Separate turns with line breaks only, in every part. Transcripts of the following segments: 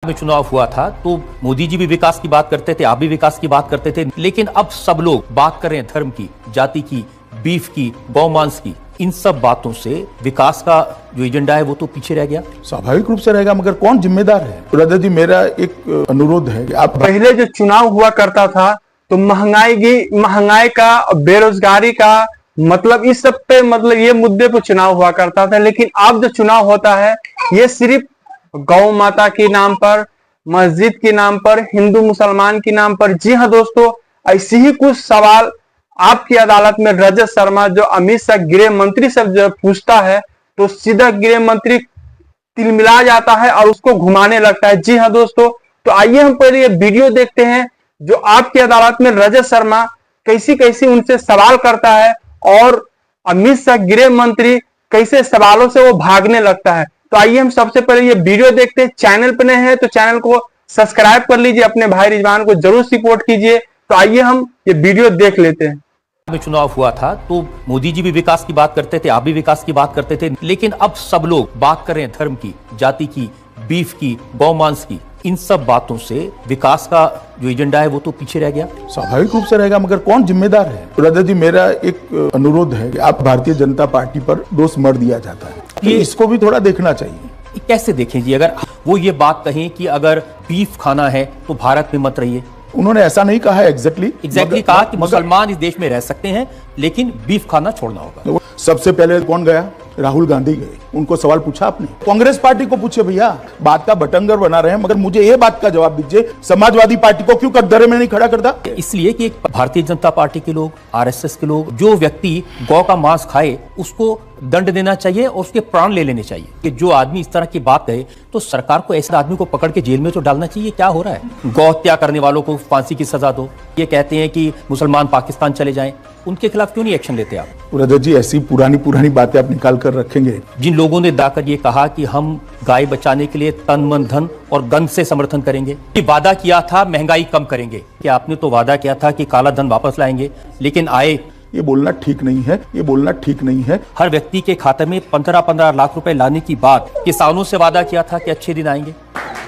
में चुनाव हुआ था तो मोदी जी भी विकास की बात करते थे, आप भी विकास की बात करते थे, लेकिन अब सब लोग बात कर रहे हैं धर्म की, जाति की, बीफ की, गौमांस की। इन सब बातों से विकास का जो एजेंडा है वो तो पीछे रह गया।
स्वाभाविक रूप से रहेगा, मगर कौन जिम्मेदार है? राजा जी, मेरा एक अनुरोध है कि आप
पहले जो चुनाव हुआ करता था तो महंगाई का, बेरोजगारी का, मतलब इस सब पे, मतलब ये मुद्दे पे चुनाव हुआ करता था। लेकिन अब जो चुनाव होता है ये सिर्फ गौ माता के नाम पर, मस्जिद के नाम पर, हिंदू मुसलमान के नाम पर। जी हाँ दोस्तों, ऐसे ही कुछ सवाल आपकी अदालत में रजत शर्मा जो अमित शाह गृह मंत्री से जब पूछता है तो सीधा गृह मंत्री तिलमिला जाता है और उसको घुमाने लगता है। जी हाँ दोस्तों, तो आइए हम पहले ये वीडियो देखते हैं जो आपकी अदालत में रजत शर्मा कैसी कैसी उनसे सवाल करता है और अमित शाह गृह मंत्री कैसे सवालों से वो भागने लगता है। तो आइए हम सबसे पहले ये वीडियो देखते हैं। चैनल पर नए हैं तो चैनल को सब्सक्राइब कर लीजिए, अपने भाई रिजवान को जरूर सपोर्ट कीजिए। तो आइए हम ये वीडियो देख लेते हैं।
में चुनाव हुआ था तो मोदी जी भी विकास की बात करते थे, आप भी विकास की बात करते थे, लेकिन अब सब लोग बात कर रहे हैं धर्म की, जाति की, बीफ की, गौमांस की। इन सब बातों से विकास का जो एजेंडा है वो तो पीछे रह गया।
स्वाभाविक रूप से रहेगा, मगर कौन जिम्मेदार है? राजा जी, मेरा एक अनुरोध है कि आप भारतीय जनता पार्टी पर दोष मर दिया जाता है, तो इसको भी थोड़ा देखना चाहिए।
कैसे देखें जी, अगर वो ये बात कहें कि अगर बीफ खाना है तो भारत में मत रहिए।
उन्होंने ऐसा नहीं कहा है एग्जैक्टली
कहा कि मुसलमान इस देश में रह सकते हैं लेकिन बीफ खाना छोड़ना होगा।
सबसे पहले कौन गया? राहुल गांधी गए, उनको सवाल पूछा आपने? कांग्रेस पार्टी को पूछे, भैया बात का बटंगर बना रहे हैं, मगर मुझे ये बात का जवाब दीजिए, समाजवादी पार्टी को क्यों कटघरे में नहीं खड़ा करता?
इसलिए कि एक भारतीय जनता पार्टी के लोग, आरएसएस के लोग, जो व्यक्ति गौ का मांस खाए उसको दंड देना चाहिए और उसके प्राण ले लेने चाहिए। कि जो आदमी इस तरह की बात कहे तो सरकार को ऐसे आदमी को पकड़ के जेल में तो डालना चाहिए। क्या हो रहा है? गौ हत्या करने वालों को फांसी की सजा दो। ये कहते हैं कि मुसलमान पाकिस्तान चले जाएं, उनके खिलाफ क्यों नहीं एक्शन लेते आप?
राजा जी, ऐसी पुरानी बातें आप निकाल कर रखेंगे।
जिन लोगों ने दाकर ये कहा कि हम गाय बचाने के लिए तन मन धन और गन से समर्थन करेंगे, कि वादा किया था महंगाई कम करेंगे, कि आपने तो वादा किया था कि काला धन वापस लाएंगे, लेकिन आए।
ये बोलना ठीक नहीं है, ये बोलना ठीक नहीं है।
हर व्यक्ति के खाते में 15-15 लाख रुपए लाने की बात किसानों से वादा किया था कि अच्छे दिन आएंगे,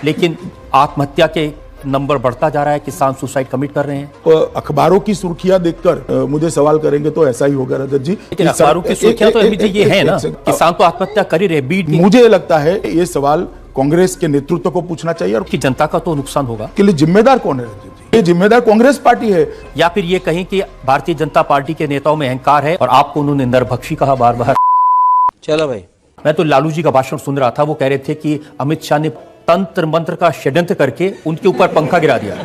लेकिन आत्महत्या के नंबर बढ़ता जा रहा है, किसान सुसाइड कमिट कर रहे हैं।
तो अखबारों की सुर्खियां देखकर मुझे सवाल करेंगे तो ऐसा ही होगा रजत जी।
लेकिन अखबारों की सुर्खियां तो ये है ना, किसान तो आत्महत्या कर ही रहे। बीट
मुझे लगता है ये सवाल कांग्रेस के नेतृत्व को पूछना चाहिए और
कि जनता का तो नुकसान होगा।
के लिए जिम्मेदार कौन है रजत जी? ये जिम्मेदार कांग्रेस पार्टी है।
या फिर ये कहें कि भारतीय जनता पार्टी के नेताओं में अहंकार है और आपको उन्होंने नरभक्षी कहा बार बार।
चलो भाई,
मैं तो लालू जी का भाषण सुन रहा था, वो कह रहे थे कि अमित शाह ने तंत्र मंत्र का षड्यंत्र करके उनके ऊपर पंखा गिरा दिया।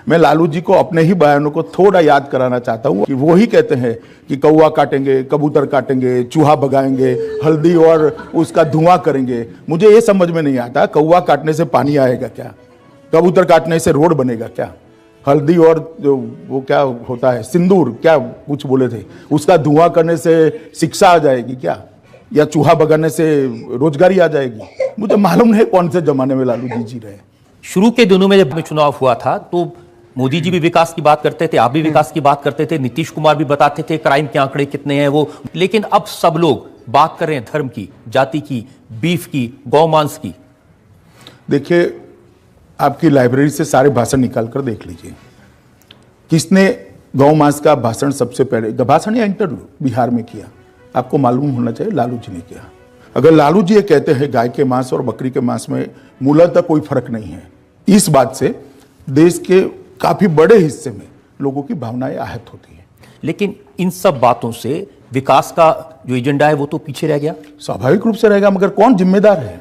मैं लालू जी को अपने ही बयानों को थोड़ा याद कराना चाहता हूँ कि वो ही कहते हैं कि कौवा काटेंगे, कबूतर काटेंगे, चूहा भगाएंगे, हल्दी और उसका धुआं करेंगे। मुझे ये समझ में नहीं आता, कौवा काटने से पानी आएगा क्या? कबूतर काटने से रोड बनेगा क्या? हल्दी और जो वो क्या होता है, सिंदूर, क्या कुछ बोले थे, उसका धुआं करने से शिक्षा आ जाएगी क्या? या चूहा भगाने से रोजगारी आ जाएगी? मुझे मालूम नहीं कौन से जमाने में लालू जी रहे।
शुरू के दिनों में जब चुनाव हुआ था तो मोदी जी भी विकास की बात करते थे, आप भी विकास की बात करते थे, नीतीश कुमार भी बताते थे क्राइम के आंकड़े कितने हैं वो, लेकिन अब सब लोग बात कर रहे हैं धर्म की, जाति की, बीफ की, गौमांस की।
देखिए, आपकी लाइब्रेरी से सारे भाषण निकाल कर देख लीजिए, किसने गौमांस का भाषण सबसे पहले, भाषण या इंटरव्यू बिहार में किया? आपको मालूम होना चाहिए, लालू जी ने किया। अगर लालू जी ये कहते हैं गाय के मांस और बकरी के मांस में मूलतः कोई फर्क नहीं है, इस बात से देश के काफी बड़े हिस्से में लोगों की भावनाएं आहत होती हैं।
लेकिन इन सब बातों से विकास का जो एजेंडा है वो तो पीछे रह गया।
स्वाभाविक रूप से रहेगा, मगर कौन जिम्मेदार है?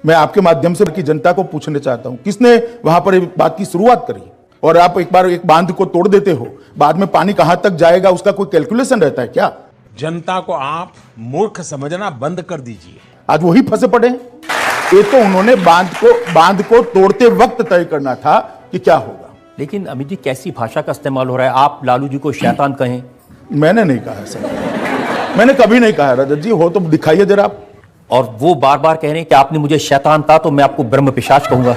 मैं आपके माध्यम से की जनता को पूछना चाहता हूं, किसने वहां पर बात की शुरुआत करी? और आप एक बार एक बांध को तोड़ देते हो, बाद में पानी कहां तक जाएगा उसका कोई कैलकुलेशन रहता है क्या?
जनता को आप मूर्ख समझना बंद कर दीजिए।
आज वही फंसे पड़े हैं। ये तो उन्होंने बांध को तोड़ते वक्त तय करना था कि क्या होगा।
लेकिन अमित जी, कैसी भाषा का इस्तेमाल हो रहा है? आप लालू जी को शैतान कहें।
मैंने नहीं कहा सर, मैंने कभी नहीं कहा। रजत जी, हो तो दिखाइए जरा आप।
और वो बार बार कह रहे हैं कि आपने मुझे शैतान कहा तो मैं आपको ब्रह्म पिशाच कहूंगा।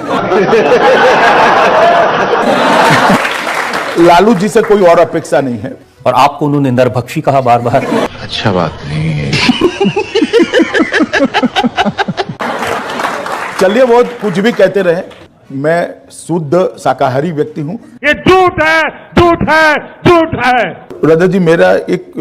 लालू जी से कोई और अपेक्षा नहीं है।
और आपको उन्होंने नरभक्षी कहा बार बार।
अच्छा बात नहीं है।
चलिए वो कुछ भी कहते रहे, मैं शुद्ध शाकाहारी व्यक्ति हूं।
ये झूठ है, झूठ है, झूठ है।
राजा जी, मेरा एक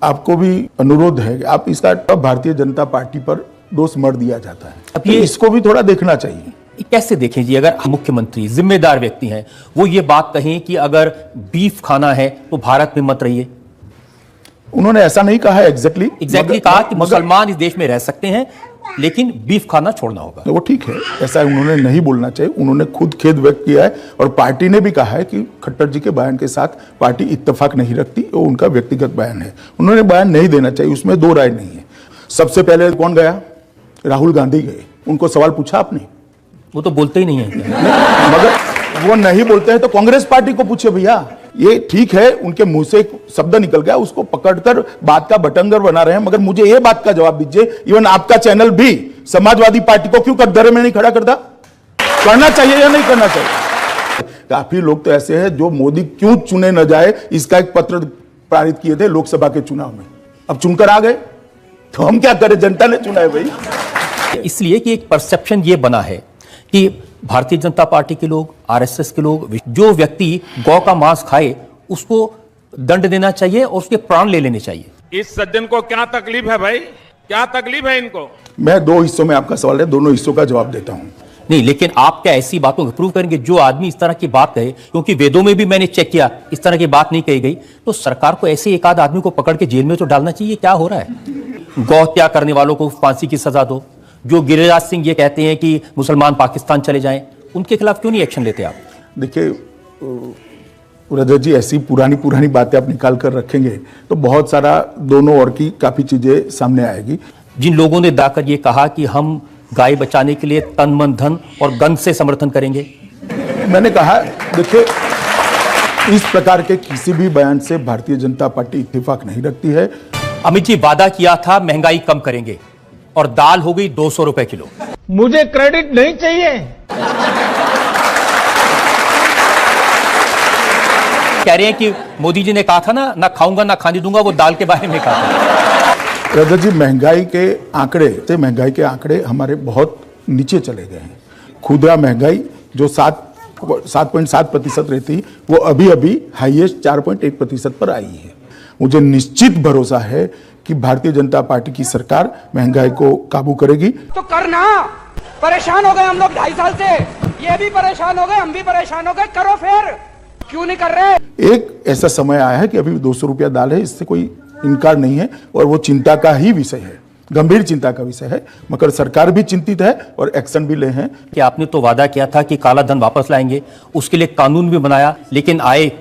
आपको भी अनुरोध है कि आप इसका भारतीय जनता पार्टी पर दोष मर दिया जाता है,
अब ये
इसको भी थोड़ा देखना चाहिए।
कैसे देखें जी, अगर मुख्यमंत्री जिम्मेदार व्यक्ति हैं, वो ये बात कहें कि अगर बीफ खाना है तो भारत में मत रहिए।
उन्होंने ऐसा नहीं कहा है एग्जैक्टली
कहा कि मुसलमान इस देश में रह सकते हैं लेकिन बीफ खाना छोड़ना होगा।
वो ठीक है, ऐसा उन्होंने नहीं बोलना चाहिए। उन्होंने खुद खेद व्यक्त किया है और पार्टी ने भी कहा है कि खट्टर जी के बयान के साथ पार्टी इत्तेफाक नहीं रखती, वो उनका व्यक्तिगत बयान है। उन्होंने बयान नहीं देना चाहिए, उसमें दो राय नहीं है। सबसे पहले कौन गया? राहुल गांधी गए। उनको सवाल पूछा आपने?
वो तो बोलते ही नहीं है।
मगर वो नहीं बोलते हैं तो कांग्रेस पार्टी को पूछे भैया। ये ठीक है, उनके मुंह से एक शब्द निकल गया, उसको पकड़कर बात का बटंगर बना रहे हैं। मगर मुझे ये बात का जवाब दीजिए, इवन आपका चैनल भी समाजवादी पार्टी को क्यों कटघरे में नहीं खड़ा करता? करना चाहिए या नहीं करना चाहिए? काफी लोग तो ऐसे हैं जो मोदी क्यों चुने न जाए इसका एक पत्र पारित किए थे लोकसभा के चुनाव में, अब चुनकर आ गए, तो हम क्या करें? जनता ने चुना है भाई।
इसलिए कि एक परसेप्शन ये बना है कि भारतीय जनता पार्टी के लोग, आरएसएस के लोग, जो व्यक्ति गौ का मांस खाए उसको दंड देना चाहिए और उसके प्राण ले लेने चाहिए।
इस सज्जन को क्या तकलीफ है भाई? क्या तकलीफ है इनको?
मैं दो हिस्सों में, आपका सवाल है, दोनों हिस्सों का जवाब देता हूं।
नहीं, लेकिन आप क्या ऐसी बातों को प्रूव करेंगे? जो आदमी इस तरह की बात कहे, क्योंकि वेदों में भी मैंने चेक किया इस तरह की बात नहीं कही गई, तो सरकार को ऐसे एक आध आदमी को पकड़ के जेल में तो डालना चाहिए। क्या हो रहा है? गौ हत्या करने वालों को फांसी की सजा दो। जो गिरिराज सिंह ये कहते हैं कि मुसलमान पाकिस्तान चले जाएं, उनके खिलाफ क्यों नहीं एक्शन लेते आप?
देखिए रजत जी, ऐसी पुरानी पुरानी बातें आप निकाल कर रखेंगे तो बहुत सारा दोनों ओर की काफी चीजें सामने आएगी।
जिन लोगों ने दाकर ये कहा कि हम गाय बचाने के लिए तन मन धन और गन से समर्थन करेंगे,
मैंने कहा देखिए, इस प्रकार के किसी भी बयान से भारतीय जनता पार्टी इत्तेफाक नहीं रखती है।
अमित जी वादा किया था महंगाई कम करेंगे और दाल हो गई 200 रुपए किलो।
मुझे क्रेडिट नहीं चाहिए।
कह रहे हैं कि मोदी जी ने कहा था ना खाऊंगा ना खाने दूंगा, वो दाल के बारे में कहा था।
रजत जी, महंगाई के आंकड़े हमारे बहुत नीचे चले गए हैं। खुदरा महंगाई जो 7.7% रहती, वो अभी अभी हाईएस्ट 4.1% पर आई है। मुझे निश्चित भरोसा है कि भारतीय जनता पार्टी की सरकार महंगाई को काबू करेगी।
तो करना, परेशान हो गए हम लोग 2.5 साल से, ये भी परेशान हो गए, हम भी परेशान हो गए, करो फिर, क्यों नहीं कर रहे?
एक ऐसा समय आया है कि अभी 200 रुपया दाल है, इससे कोई इनकार नहीं है और वो चिंता का ही विषय है, गंभीर चिंता का विषय है। मगर सरकार भी चिंतित है और एक्शन भी ले हैं।
कि आपने तो वादा किया था कि काला धन वापस लाएंगे, उसके लिए कानून भी बनाया, लेकिन आए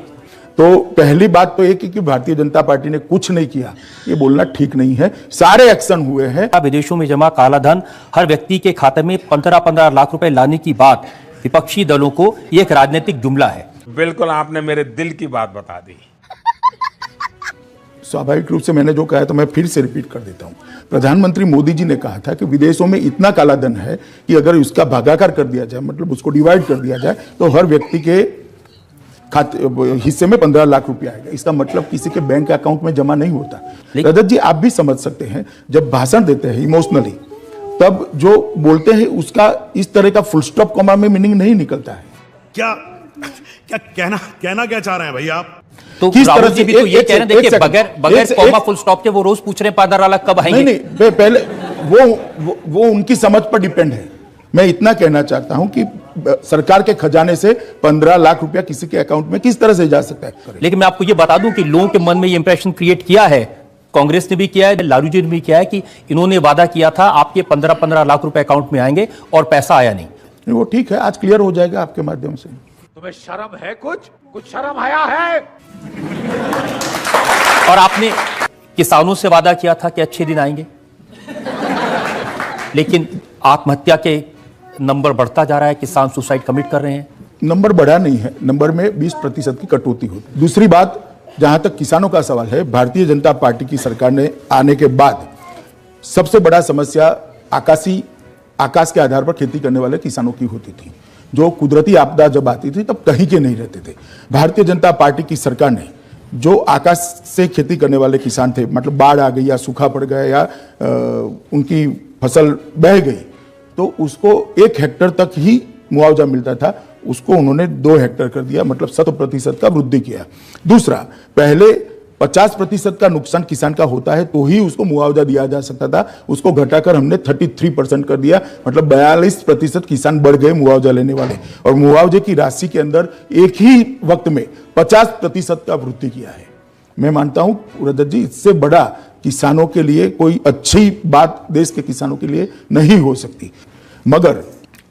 तो पहली बात तो एक कि भारतीय जनता पार्टी ने कुछ नहीं किया, ये बोलना ठीक नहीं है। सारे एक्शन हुए हैं।
विदेशों में जमा काला धन हर व्यक्ति के खाते में 15-15 लाख रुपए लाने की बात विपक्षी दलों को ये एक राजनीतिक जुमला है।
बिल्कुल, आपने मेरे दिल की बात बता दी।
स्वाभाविक रूप से मैंने जो कहा तो मैं फिर से रिपीट कर देता हूं। प्रधानमंत्री मोदी जी ने कहा था कि विदेशों में इतना काला धन है कि अगर उसका भागाकार कर दिया जाए, मतलब उसको डिवाइड कर दिया जाए, तो हर व्यक्ति के हिस्से में 15 लाख रुपया आएगा। इसका मतलब किसी के बैंक अकाउंट में जमा नहीं होता। रजत जी, आप भी समझ सकते हैं, जब भाषण देते हैं इमोशनली, तब जो बोलते हैं उसका इस तरह का फुल स्टॉप कॉमा में मीनिंग नहीं निकलता है।
क्या कहना क्या चाह रहे हैं भाई आप?
तो
किस तरह से
भी तो ये कह रहे हैं, देखिए बगैर कॉमा फुल स्टॉप के वो रोज पूछ रहे हैं 15 लाख कब आएंगे।
नहीं, पहले वो उनकी समझ पर डिपेंड है। मैं इतना कहना चाहता हूं कि सरकार के खजाने से 15 लाख रुपया किसी के अकाउंट में किस तरह से जा सकता है।
लेकिन मैं आपको ये बता दूं कि लोगों के मन में ये इंप्रेशन क्रिएट किया है, कांग्रेस ने भी किया है, लालू जी ने भी किया है कि इन्होंने वादा किया था आपके 15-15 लाख रुपए अकाउंट में आएंगे और पैसा आया नहीं।
वो ठीक है, आज क्लियर हो जाएगा आपके माध्यम से।
तुम्हें शर्म है? कुछ शर्म आया है?
और आपने किसानों से वादा किया था कि अच्छे दिन आएंगे, लेकिन आत्महत्या के नंबर बढ़ता जा रहा है, किसान सुसाइड कमिट कर रहे हैं।
नंबर बढ़ा नहीं है, नंबर में 20% की कटौती होती। दूसरी बात, जहां तक किसानों का सवाल है, भारतीय जनता पार्टी की सरकार ने आने के बाद सबसे बड़ा समस्या आकाश के आधार पर खेती करने वाले किसानों की होती थी। जो कुदरती आपदा जब आती थी तब कहीं के नहीं रहते थे। भारतीय जनता पार्टी की सरकार ने जो आकाश से खेती करने वाले किसान थे, मतलब बाढ़ आ गई या सूखा पड़ गया या उनकी फसल बह गई, तो उसको 1 हेक्टेयर तक ही मुआवजा मिलता था, उसको उन्होंने 2 हेक्टेयर कर दिया, मतलब 100% का वृद्धि किया। दूसरा, पहले 50% का नुकसान किसान का होता है तो ही उसको मुआवजा दिया जा सकता था, उसको घटाकर हमने 33% कर दिया, मतलब 42% किसान बढ़ गए मुआवजा लेने वाले। और मुआवजे की राशि के अंदर एक ही वक्त में 50% का वृद्धि किया है। मैं मानता हूं रजत जी, इससे बड़ा किसानों के लिए कोई अच्छी बात देश के किसानों के लिए नहीं हो सकती। मगर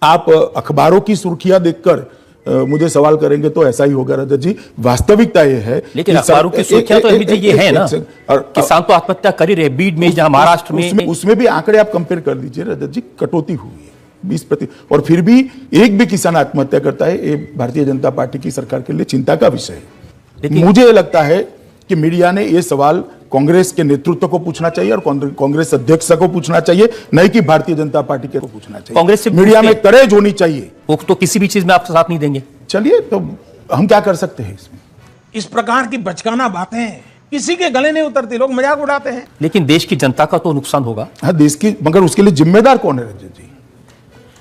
आप अखबारों की सुर्खियां देखकर मुझे सवाल करेंगे तो ऐसा ही होगा रजत जी। वास्तविकता ये है,
लेकिन अखबारों की सुर्खियां तो अभी ये है ना, किसान तो आत्महत्या कर ही रहे, बीड में, जहां महाराष्ट्र में,
उसमें भी आंकड़े आप कंपेयर कर लीजिए रजत जी, कटौती हुई है 20%, और फिर भी एक भी किसान आत्महत्या करता है, ये भारतीय जनता पार्टी की सरकार के लिए चिंता का विषय है। मुझे लगता है कि मीडिया ने ये सवाल कांग्रेस के नेतृत्व को पूछना चाहिए और कांग्रेस अध्यक्ष को पूछना चाहिए, नहीं कि भारतीय जनता पार्टी को पूछना चाहिए।
कांग्रेस से
मीडिया में करेज होनी चाहिए।
वो तो किसी भी चीज में आपका साथ नहीं देंगे।
चलिए, तो हम क्या कर सकते हैं इसमें?
इस प्रकार की बचकाना बातें किसी के गले नहीं उतरती, लोग मजाक उड़ाते हैं।
लेकिन देश की जनता का तो नुकसान होगा।
हाँ, देश की, मगर उसके लिए जिम्मेदार कौन है रंजन जी?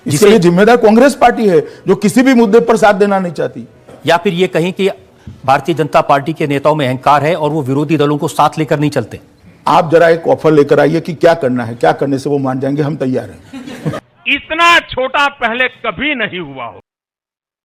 इसके लिए जिम्मेदार कांग्रेस पार्टी है, जो किसी भी मुद्दे पर साथ देना नहीं चाहती।
या फिर ये कहें कि भारतीय जनता पार्टी के नेताओं में अहंकार है और वो विरोधी दलों को साथ लेकर नहीं चलते।
आप जरा एक ऑफर लेकर आइए कि क्या करना है, क्या करने से वो मान जाएंगे, हम तैयार हैं।
इतना छोटा पहले कभी नहीं हुआ हो।